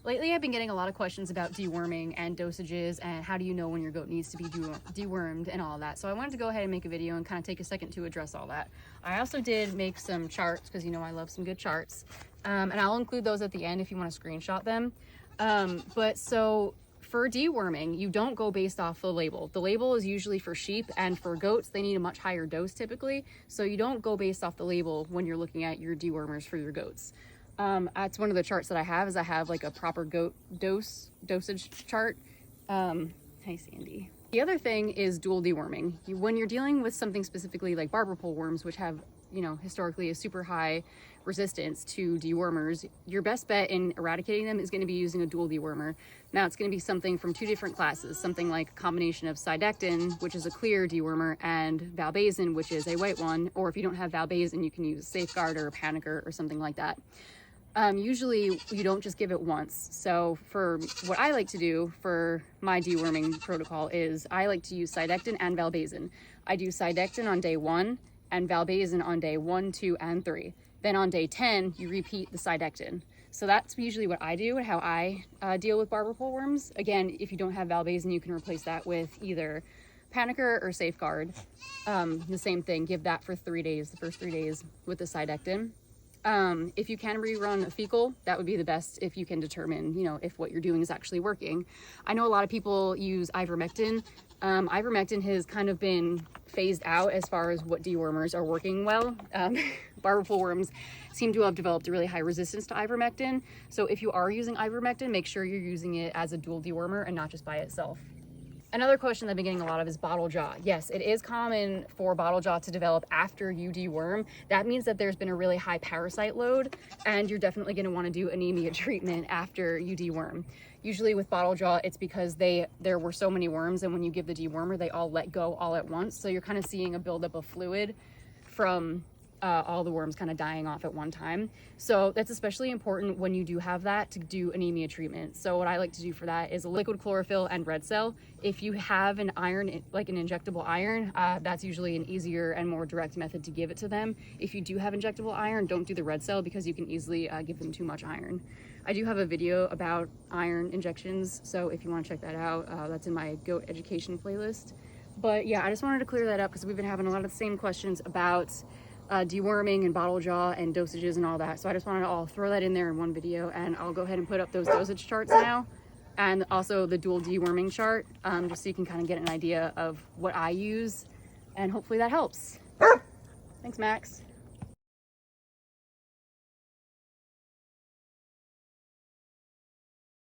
Lately, I've been getting a lot of questions about deworming and dosages and how do you know when your goat needs to be dewormed and all of that. So I wanted to go ahead and make a video and kind of take a second to address all that. I also did make some charts because, you know, I love some good charts. And I'll include those at the end if you want to screenshot them. So for deworming, you don't go based off the label. The label is usually for sheep, and for goats, they need a much higher dose typically. So you don't go based off the label when you're looking at your dewormers for your goats. That's one of the charts that I have, is I have like a proper goat dosage chart. Hi Sandy. The other thing is dual deworming. When you're dealing with something specifically like barber pole worms, which have, you know, historically a super high resistance to dewormers, your best bet in eradicating them is going to be using a dual dewormer. Now it's going to be something from two different classes, something like a combination of sidectin, which is a clear dewormer, and valbazen, which is a white one. Or if you don't have valbazen, you can use safeguard or a panicker or something like that. Usually you don't just give it once. So for what I like to do for my deworming protocol is I like to use sidectin and valbazen. I do sidectin on day 1 and valbazen on day 1, 2, and 3. Then on day 10, you repeat the sidectin. So that's usually what I do and how I deal with barber pole worms. Again, if you don't have valbazen, you can replace that with either panicker or safeguard. The same thing, give that for 3 days, the first 3 days with the sidectin. If you can rerun a fecal, that would be the best if you can determine, you know, if what you're doing is actually working. I know a lot of people use ivermectin. Ivermectin has kind of been phased out as far as what dewormers are working well. Barber pole worms seem to have developed a really high resistance to ivermectin. So if you are using ivermectin, make sure you're using it as a dual dewormer and not just by itself. Another question I've been getting a lot of is bottle jaw. Yes, it is common for bottle jaw to develop after you deworm. That means that there's been a really high parasite load, and you're definitely going to want to do anemia treatment after you deworm. Usually with bottle jaw, it's because there were so many worms, and when you give the dewormer, they all let go all at once. So you're kind of seeing a buildup of fluid from all the worms kind of dying off at one time. So that's especially important when you do have that, to do anemia treatment. So what I like to do for that is a liquid chlorophyll and red cell. If you have an iron, like an injectable iron, that's usually an easier and more direct method to give it to them. If you do have injectable iron, don't do the red cell because you can easily give them too much iron. I do have a video about iron injections, so if you want to check that out, that's in my goat education playlist. But yeah, I just wanted to clear that up because we've been having a lot of the same questions about deworming and bottle jaw and dosages and all that. So I just wanted to all throw that in there in one video, and I'll go ahead and put up those dosage charts now, and also the dual deworming chart, just so you can kind of get an idea of what I use, and hopefully that helps. Thanks, Max.